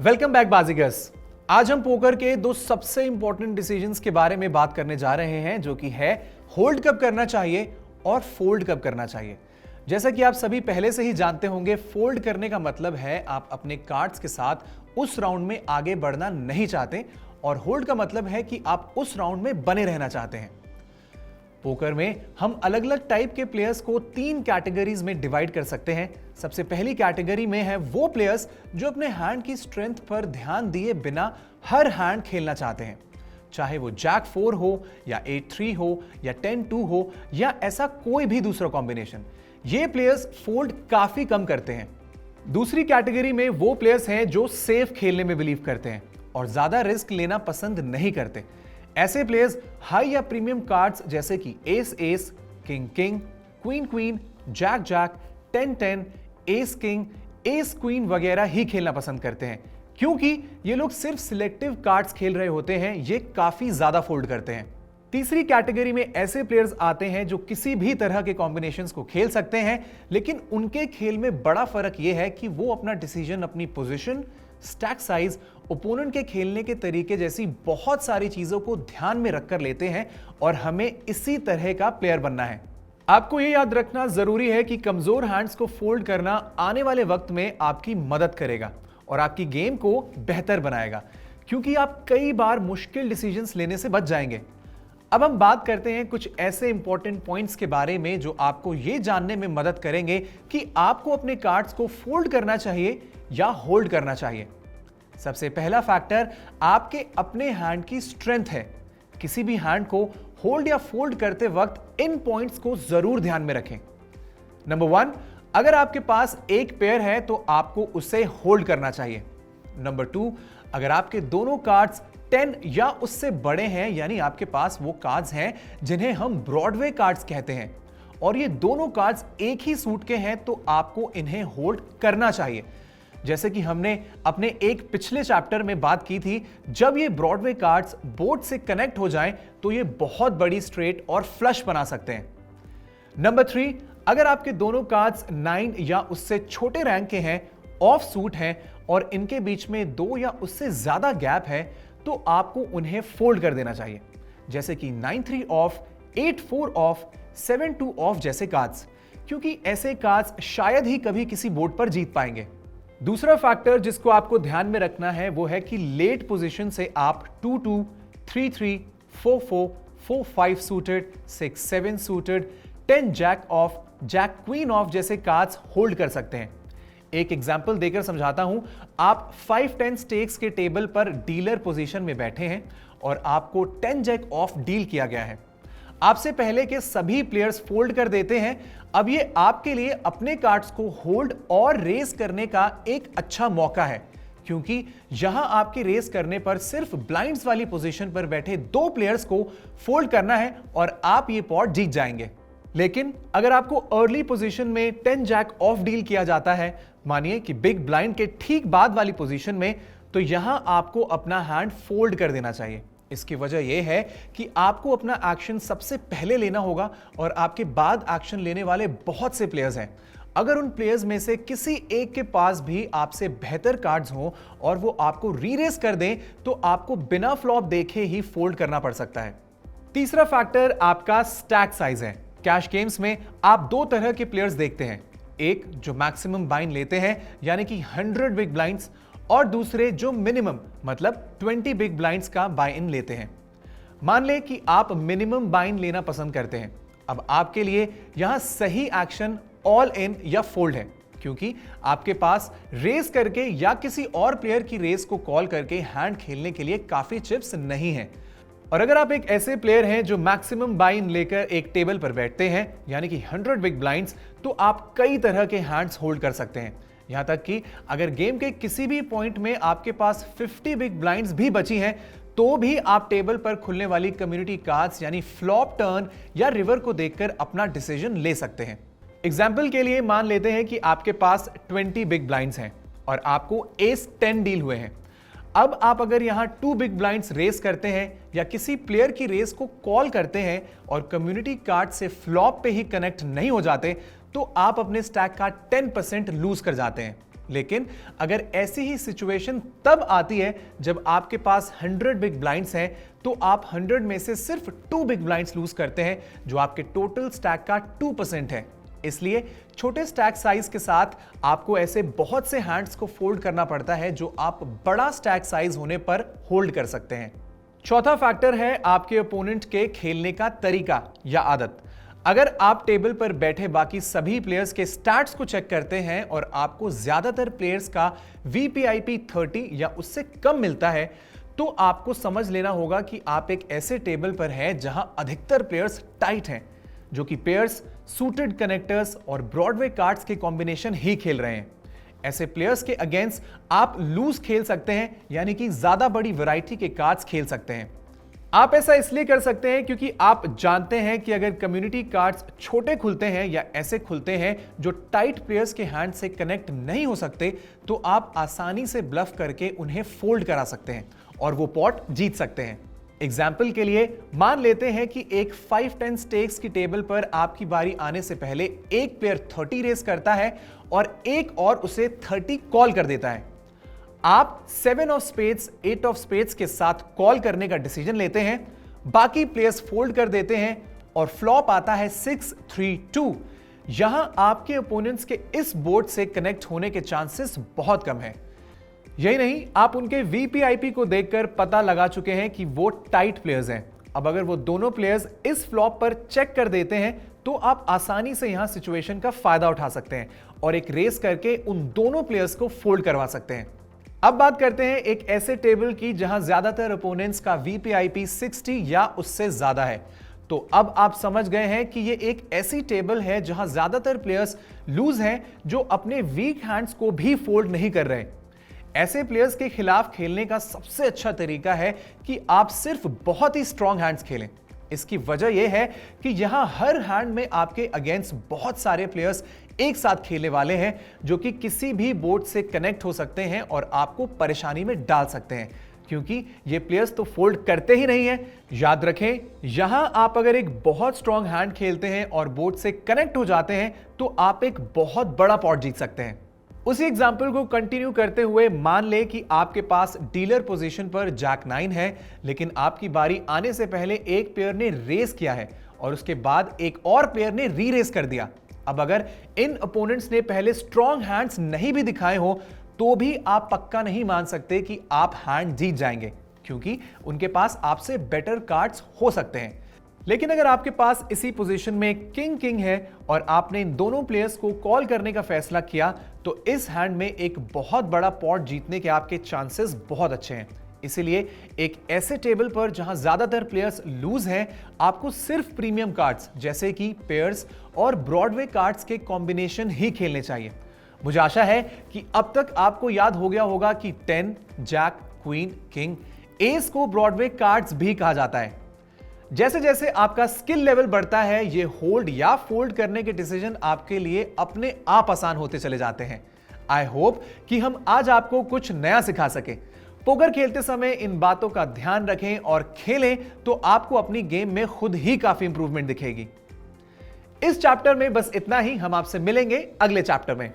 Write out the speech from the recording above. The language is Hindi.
Welcome back बाजीगर्स। आज हम पोकर के दो सबसे इंपॉर्टेंट डिसीजंस के बारे में बात करने जा रहे हैं, जो कि है होल्ड कब करना चाहिए और फोल्ड कब करना चाहिए। जैसा कि आप सभी पहले से ही जानते होंगे, फोल्ड करने का मतलब है आप अपने कार्ड्स के साथ उस राउंड में आगे बढ़ना नहीं चाहते, और होल्ड का मतलब है कि आप उस राउंड में बने रहना चाहते हैं। पोकर में हम अलग अलग टाइप के प्लेयर्स को तीन कैटेगरीज में डिवाइड कर सकते हैं। सबसे पहली कैटेगरी में है वो प्लेयर्स जो अपने हैंड की स्ट्रेंथ पर ध्यान दिए बिना हर हैंड खेलना चाहते हैं, चाहे वो जैक 4 हो या 8-3 हो या 10-2 हो या ऐसा कोई भी दूसरा कॉम्बिनेशन। ये प्लेयर्स फोल्ड काफी कम करते हैं। दूसरी कैटेगरी में वो प्लेयर्स हैं जो सेफ खेलने में बिलीव करते हैं और ज्यादा रिस्क लेना पसंद नहीं करते। ऐसे प्लेयर्स हाई या प्रीमियम कार्ड्स जैसे कि ace ace, king king, queen queen, jack jack, 10-10, ace king, ace queen वगैरह ही खेलना पसंद करते हैं, क्योंकि ये लोग सिर्फ सिलेक्टिव कार्ड्स खेल रहे होते हैं। ये काफी ज्यादा फोल्ड करते हैं। तीसरी कैटेगरी में ऐसे प्लेयर्स आते हैं जो किसी भी तरह के कॉम्बिनेशंस को खेल सकते हैं, लेकिन उनके खेल में बड़ा फर्क यह है कि वो अपना डिसीजन अपनी पोजीशन, स्टैक साइज, ओपोनेंट के खेलने के तरीके जैसी बहुत सारी चीजों को ध्यान में रखकर लेते हैं, और हमें इसी तरह का प्लेयर बनना है। आपको यह याद रखना जरूरी है कि कमजोर हैंड्स को फोल्ड करना आने वाले वक्त में आपकी मदद करेगा और आपकी गेम को बेहतर बनाएगा, क्योंकि आप कई बार मुश्किल डिसीजंस लेने से बच जाएंगे। अब हम बात करते हैं कुछ ऐसे इंपॉर्टेंट पॉइंट्स के बारे में जो आपको यह जानने में मदद करेंगे कि आपको अपने कार्ड्स को फोल्ड करना चाहिए या होल्ड करना चाहिए। सबसे पहला फैक्टर आपके अपने हैंड की स्ट्रेंथ है। किसी भी हैंड को होल्ड या फोल्ड करते वक्त इन पॉइंट्स को जरूर ध्यान में रखें। नंबर 1, अगर आपके पास एक पेयर है तो आपको उसे होल्ड करना चाहिए। नंबर 2, अगर आपके दोनों कार्ड्स 10 या उससे बड़े हैं, यानी आपके पास वो कार्ड्स हैं जिन्हें हम ब्रॉडवे कार्ड्स कहते हैं, और ये दोनों कार्ड्स एक ही सूट के हैं, तो आपको इन्हें होल्ड करना चाहिए। जैसे कि हमने अपने एक पिछले चैप्टर में बात की थी, जब ये ब्रॉडवे कार्ड्स बोर्ड से कनेक्ट हो जाएं तो ये बहुत बड़ी स्ट्रेट और फ्लश बना सकते हैं। नंबर 3, अगर आपके दोनों कार्ड्स 9 या उससे छोटे रैंक के हैं, ऑफ सूट हैं और इनके बीच में 2 या उससे ज्यादा गैप है, तो आपको उन्हें फोल्ड कर देना चाहिए, जैसे कि 9-3 ऑफ, 8-4 ऑफ, 7-2 ऑफ जैसे कार्ड्स, क्योंकि ऐसे कार्ड्स शायद ही कभी किसी बोर्ड पर जीत पाएंगे। दूसरा फैक्टर जिसको आपको ध्यान में रखना है वो है कि लेट पोजीशन से आप 2-2, 3-3, 4-4, 4-5 suited, 6-7 suited, 10 jack off, jack queen off जैसे कार्ड्स होल्ड कर सकते हैं। एक एग्जांपल देकर समझाता हूं। आप 5-10 स्टेक्स के टेबल पर डीलर पोजीशन में बैठे हैं और आपको 10 जैक ऑफ डील किया गया है। आपसे पहले के सभी प्लेयर्स फोल्ड कर देते हैं। अब ये आपके लिए अपने कार्ड्स को होल्ड और रेस करने का एक अच्छा मौका है, क्योंकि यहां आपके रेस करने पर सिर्फ ब्लाइंड्स वाली पोजीशन पर बैठे 2 प्लेयर्स को फोल्ड करना है और आप ये पॉट जीत जाएंगे। लेकिन अगर आपको अर्ली पोजीशन में 10 जैक ऑफ डील किया जाता है, मानिए कि बिग ब्लाइंड के ठीक बाद वाली पोजीशन में, तो यहां आपको अपना हैंड फोल्ड कर देना चाहिए। इसकी वजह यह है कि आपको अपना एक्शन सबसे पहले लेना होगा और आपके बाद एक्शन लेने वाले बहुत से प्लेयर्स हैं। अगर उन प्लेयर्स में से किसी एक के पास भी आपसे बेहतर कार्ड्स हों और वो आपको री-रेस कर दें, तो आपको बिना फ्लॉप देखे ही फोल्ड करना पड़ सकता है। तीसरा फैक्टर आपका स्टैक साइज है। कैश गेम्स में आप 2 तरह के प्लेयर्स देखते हैं, एक जो मैक्सिमम बाइन लेते हैं यानी कि 100 बिग ब्लाइंड्स, और दूसरे जो मिनिमम मतलब 20 बिग ब्लाइंड्स का बाय इन लेते हैं। मान लें कि आप मिनिमम बाय इन लेना पसंद करते हैं। अब आपके लिए यहां सही एक्शन ऑल इन या फोल्ड है, क्योंकि आपके पास रेस करके या किसी और प्लेयर की रेस को कॉल करके हैंड खेलने के लिए काफी चिप्स नहीं है। और अगर आप एक ऐसे प्लेयर हैं जो मैक्सिमम बाय इन लेकर एक टेबल पर बैठते हैं, यानी कि 100 बिग ब्लाइंड्स, तो आप कई तरह के हैंड्स होल्ड कर सकते हैं। यहां तक कि अगर गेम के किसी भी पॉइंट में आपके पास 50 बिग ब्लाइंड्स भी बची हैं, तो भी आप टेबल पर खुलने वाली कम्युनिटी कार्ड्स यानी फ्लॉप, टर्न या रिवर को देखकर अपना डिसीजन ले सकते हैं। एग्जाम्पल के लिए मान लेते हैं कि आपके पास 20 बिग ब्लाइंड्स हैं और आपको एस 10 डील हुए हैं। अब आप अगर यहां 2 बिग ब्लाइंड्स रेस करते हैं या किसी प्लेयर की रेस को कॉल करते हैं और कम्युनिटी कार्ड से फ्लॉप पे ही कनेक्ट नहीं हो जाते, तो आप अपने स्टैक का 10% लूज कर जाते हैं। लेकिन अगर ऐसी ही सिचुएशन तब आती है जब आपके पास 100 बिग ब्लाइंड्स हैं, तो आप 100 में से सिर्फ 2 बिग ब्लाइंड्स लूज करते हैं, जो आपके टोटल स्टैक का 2% है। इसलिए छोटे स्टैक साइज के साथ आपको ऐसे बहुत से हैंड्स को फोल्ड करना पड़ता है जो आप बड़ा स्टैक साइज होने पर होल्ड कर सकते हैं। चौथा फैक्टर है आपके ओपोनेंट के खेलने का तरीका या आदत। अगर आप टेबल पर बैठे बाकी सभी प्लेयर्स के स्टैट्स को चेक करते हैं और आपको ज्यादातर प्लेयर्स का VPIP 30 या उससे कम मिलता है, तो आपको समझ लेना होगा कि आप एक ऐसे टेबल पर हैं जहां अधिकतर प्लेयर्स टाइट हैं, जो कि पेयर्स, सूटेड कनेक्टर्स और ब्रॉडवे कार्ड्स के कॉम्बिनेशन ही खेल रहे हैं। ऐसे प्लेयर्स के अगेंस्ट आप लूज खेल सकते हैं, यानी कि ज्यादा बड़ी वैरायटी के कार्ड्स खेल सकते हैं। आप ऐसा इसलिए कर सकते हैं क्योंकि आप जानते हैं कि अगर कम्युनिटी कार्ड्स छोटे खुलते हैं या ऐसे खुलते हैं जो टाइट प्लेयर्स के हैंड से कनेक्ट नहीं हो सकते, तो आप आसानी से ब्लफ करके उन्हें फोल्ड करा सकते हैं और वो पॉट जीत सकते हैं। एग्जाम्पल के लिए मान लेते हैं कि एक 5-10 स्टेक्स की टेबल पर आपकी बारी आने से पहले एक प्लेयर 30 रेस करता है और एक और उसे 30 कॉल कर देता है। आप 7 ऑफ स्पेड्स, 8 ऑफ स्पेड्स के साथ कॉल करने का डिसीजन लेते हैं, बाकी प्लेयर्स फोल्ड कर देते हैं और फ्लॉप आता है 6-3-2। यहां आपके ओपोनेंट्स के इस बोर्ड से कनेक्ट होने के चांसेस बहुत कम हैं। यही नहीं, आप उनके VPIP को देखकर पता लगा चुके हैं कि वो टाइट प्लेयर्स हैं। अब अगर वो दोनों प्लेयर्स इस फ्लॉप पर चेक कर देते हैं, तो आप आसानी से यहां सिचुएशन का फायदा उठा सकते हैं और एक रेस करके उन दोनों प्लेयर्स को फोल्ड करवा सकते हैं। अब बात करते हैं एक ऐसे टेबल की जहां ज्यादातर ओपोनेंट्स का VPIP 60 या उससे ज्यादा है। तो अब आप समझ गए हैं कि ये एक ऐसी टेबल है जहां ज्यादातर प्लेयर्स लूज हैं जो अपने वीक हैंड्स को भी फोल्ड नहीं कर रहे। ऐसे प्लेयर्स के खिलाफ खेलने का सबसे अच्छा तरीका है कि आप सिर्फ बहुत ही स्ट्रॉन्ग हैंड्स खेलें। इसकी वजह यह है कि यहां हर हैंड में आपके अगेंस्ट बहुत सारे प्लेयर्स एक साथ खेलने वाले हैं, जो कि किसी भी बोर्ड से कनेक्ट हो सकते हैं और आपको परेशानी में डाल सकते हैं, क्योंकि ये प्लेयर्स तो फोल्ड करते ही नहीं हैं। याद रखें, यहां आप अगर एक बहुत स्ट्रॉन्ग हैंड खेलते हैं और बोर्ड से कनेक्ट हो जाते हैं, तो आप एक बहुत बड़ा पॉट जीत सकते हैं। उसी एग्जाम्पल को कंटिन्यू करते हुए मान ले कि आपके पास डीलर पोजीशन पर जैक 9 है, लेकिन आपकी बारी आने से पहले एक प्लेयर ने रेस किया है और उसके बाद एक और प्लेयर ने री रेस कर दिया। अब अगर इन ओपोनेंट्स ने पहले स्ट्रॉन्ग हैंड्स नहीं भी दिखाए हो, तो भी आप पक्का नहीं मान सकते कि आप हैंड जीत जाएंगे, क्योंकि उनके पास आपसे बेटर कार्ड्स हो सकते हैं। लेकिन अगर आपके पास इसी पोजीशन में किंग है और आपने इन दोनों प्लेयर्स को कॉल करने का फैसला किया, तो इस हैंड में एक बहुत बड़ा पॉट जीतने के आपके चांसेस बहुत अच्छे हैं। इसीलिए एक ऐसे टेबल पर जहां ज्यादातर प्लेयर्स लूज हैं, आपको सिर्फ प्रीमियम कार्ड्स जैसे कि पेयर्स और ब्रॉडवे कार्ड्स के कॉम्बिनेशन ही खेलने चाहिए। मुझे आशा है कि अब तक आपको याद हो गया होगा कि 10, जैक, क्वीन, किंग, एस को ब्रॉडवे कार्ड्स भी कहा जाता है। जैसे जैसे आपका स्किल लेवल बढ़ता है, ये होल्ड या फोल्ड करने के डिसीजन आपके लिए अपने आप आसान होते चले जाते हैं। आई होप कि हम आज आपको कुछ नया सिखा सके। पोकर खेलते समय इन बातों का ध्यान रखें और खेलें, तो आपको अपनी गेम में खुद ही काफी इंप्रूवमेंट दिखेगी। इस चैप्टर में बस इतना ही। हम आपसे मिलेंगे अगले चैप्टर में।